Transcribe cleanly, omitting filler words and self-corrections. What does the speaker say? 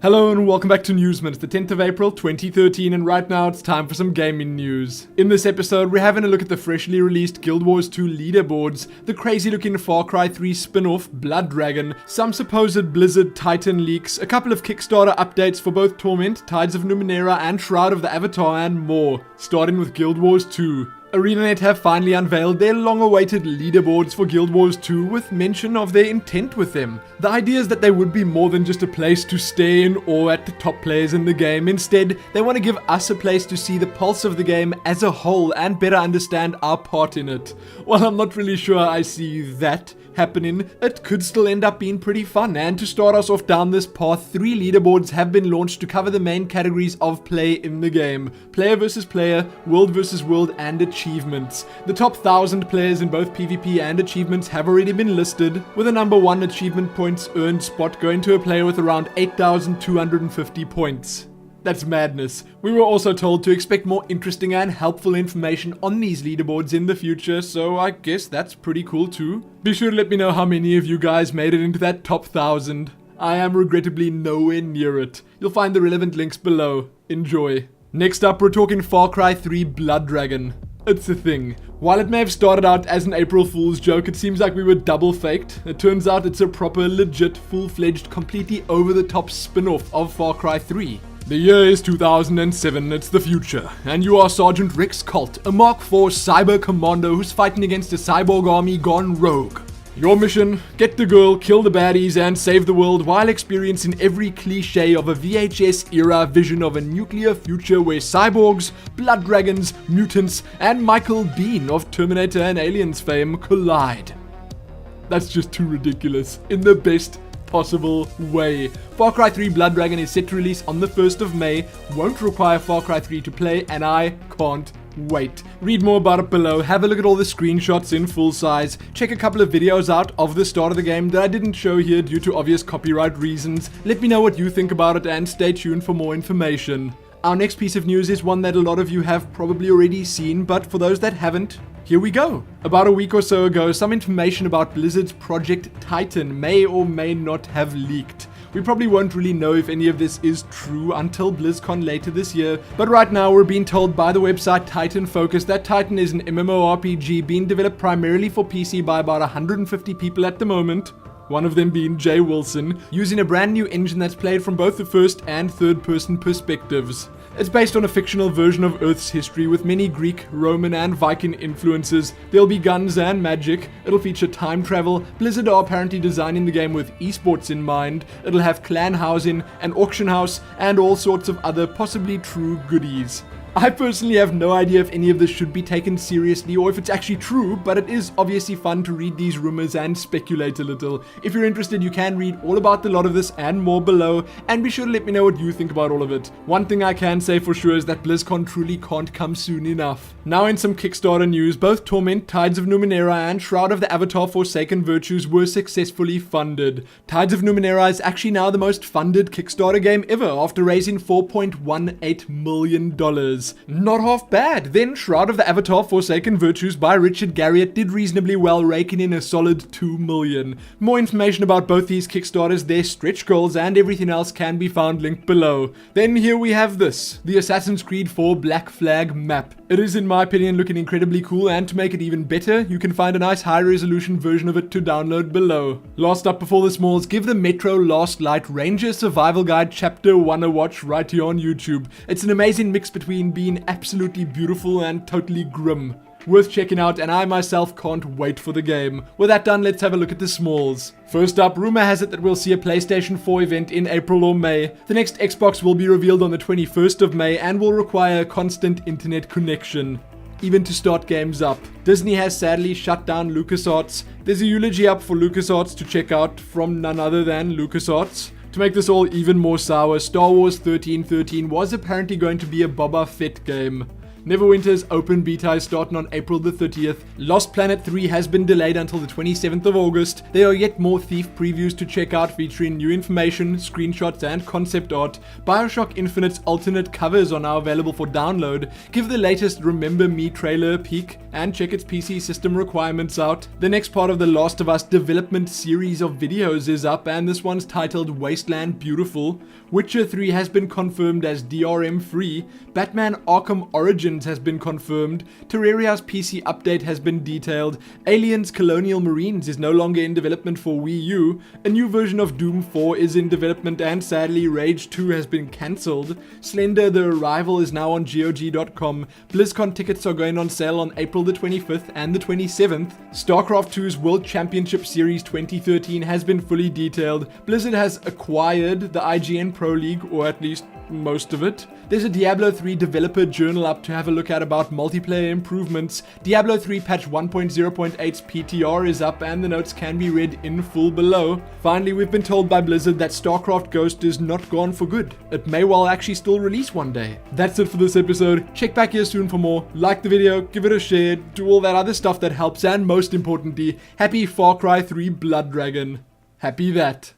Hello and welcome back to Newsmin. It's the 10th of April 2013 and right now it's time for some gaming news. In this episode we're having a look at the freshly released Guild Wars 2 Leaderboards, the crazy looking Far Cry 3 spin-off Blood Dragon, some supposed Blizzard Titan leaks, a couple of Kickstarter updates for both Torment, Tides of Numenera and Shroud of the Avatar and more, starting with Guild Wars 2. ArenaNet have finally unveiled their long-awaited leaderboards for Guild Wars 2 with mention of their intent with them. The idea is that they would be more than just a place to stay in awe at the top players in the game. Instead, they want to give us a place to see the pulse of the game as a whole and better understand our part in it. While I'm not really sure I see that happening, it could still end up being pretty fun. And to start us off down this path, 3 leaderboards have been launched to cover the main categories of play in the game: player versus player, world versus world, and achievements. The top 1,000 players in both PvP and achievements have already been listed, with a number 1 achievement points earned spot going to a player with around 8,250 points. That's madness. We were also told to expect more interesting and helpful information on these leaderboards in the future, so I guess that's pretty cool too. Be sure to let me know how many of you guys made it into that top 1,000. I am regrettably nowhere near it. You'll find the relevant links below. Enjoy. Next up, we're talking Far Cry 3 Blood Dragon. It's a thing. While it may have started out as an April Fool's joke, it seems like we were double faked. It turns out it's a proper, legit, full-fledged, completely over-the-top spin-off of Far Cry 3. The year is 2007, it's the future, and you are Sergeant Rex Colt, a Mark IV cyber commando who's fighting against a cyborg army gone rogue. Your mission: get the girl, kill the baddies, and save the world while experiencing every cliche of a VHS-era vision of a nuclear future where cyborgs, blood dragons, mutants, and Michael Biehn of Terminator and Aliens fame collide. That's just too ridiculous, in the best possible way. Far Cry 3 Blood Dragon is set to release on the 1st of May, won't require Far Cry 3 to play, and I can't wait. Read more about it below, have a look at all the screenshots in full size, check a couple of videos out of the start of the game that I didn't show here due to obvious copyright reasons. Let me know what you think about it and stay tuned for more information. Our next piece of news is one that a lot of you have probably already seen, but for those that haven't, here we go. About a week or so ago, some information about Blizzard's Project Titan may or may not have leaked. We probably won't really know if any of this is true until BlizzCon later this year, but right now we're being told by the website Titan Focus that Titan is an MMORPG being developed primarily for PC by about 150 people at the moment, one of them being Jay Wilson, using a brand new engine that's played from both the first and third person perspectives. It's based on a fictional version of Earth's history with many Greek, Roman, and Viking influences. There'll be guns and magic. It'll feature time travel. Blizzard are apparently designing the game with esports in mind. It'll have clan housing, an auction house, and all sorts of other possibly true goodies. I personally have no idea if any of this should be taken seriously or if it's actually true, but it is obviously fun to read these rumors and speculate a little. If you're interested, you can read all about the lot of this and more below, and be sure to let me know what you think about all of it. One thing I can say for sure is that BlizzCon truly can't come soon enough. Now in some Kickstarter news, both Torment, Tides of Numenera, and Shroud of the Avatar Forsaken Virtues were successfully funded. Tides of Numenera is actually now the most funded Kickstarter game ever after raising $4.18 million. Not half bad. Then Shroud of the Avatar Forsaken Virtues by Richard Garriott did reasonably well, raking in a solid $2 million. More information about both these Kickstarters, their stretch goals, and everything else can be found linked below. Then here we have this, the Assassin's Creed 4 Black Flag map. It is, in my opinion, looking incredibly cool, and to make it even better, you can find a nice high-resolution version of it to download below. Last up before the smalls, give the Metro Last Light Ranger Survival Guide Chapter 1 a watch right here on YouTube. It's an amazing mix between being absolutely beautiful and totally grim. Worth checking out, and I myself can't wait for the game. With that done, let's have a look at the smalls. First up, rumor has it that we'll see a PlayStation 4 event in April or May. The next Xbox will be revealed on the 21st of May and will require a constant internet connection, even to start games up. Disney has sadly shut down LucasArts. There's a eulogy up for LucasArts to check out from none other than LucasArts. To make this all even more sour, Star Wars 1313 was apparently going to be a Boba Fett game. Neverwinter's open beta is starting on April the 30th. Lost Planet 3 has been delayed until the 27th of August. There are yet more Thief previews to check out featuring new information, screenshots and concept art. BioShock Infinite's alternate covers are now available for download. Give the latest Remember Me trailer a peek and check its PC system requirements out. The next part of the Last of Us development series of videos is up, and this one's titled Wasteland Beautiful. Witcher 3 has been confirmed as DRM free. Batman Arkham Origins has been confirmed. Terraria's PC update has been detailed. Aliens Colonial Marines is no longer in development for Wii U. A new version of Doom 4 is in development, and sadly Rage 2 has been cancelled. Slender The Arrival is now on GOG.com. BlizzCon tickets are going on sale on April the 25th and the 27th. StarCraft 2's World Championship Series 2013 has been fully detailed. Blizzard has acquired the IGN Pro League, or at least most of it. There's a Diablo 3 developer journal up to have a look at about multiplayer improvements. Diablo 3 patch 1.0.8's PTR is up, and the notes can be read in full below. Finally, we've been told by Blizzard that StarCraft Ghost is not gone for good. It may well actually still release one day. That's it for this episode. Check back here soon for more. Like the video, give it a share, do all that other stuff that helps, and most importantly, happy Far Cry 3 Blood Dragon. Happy that.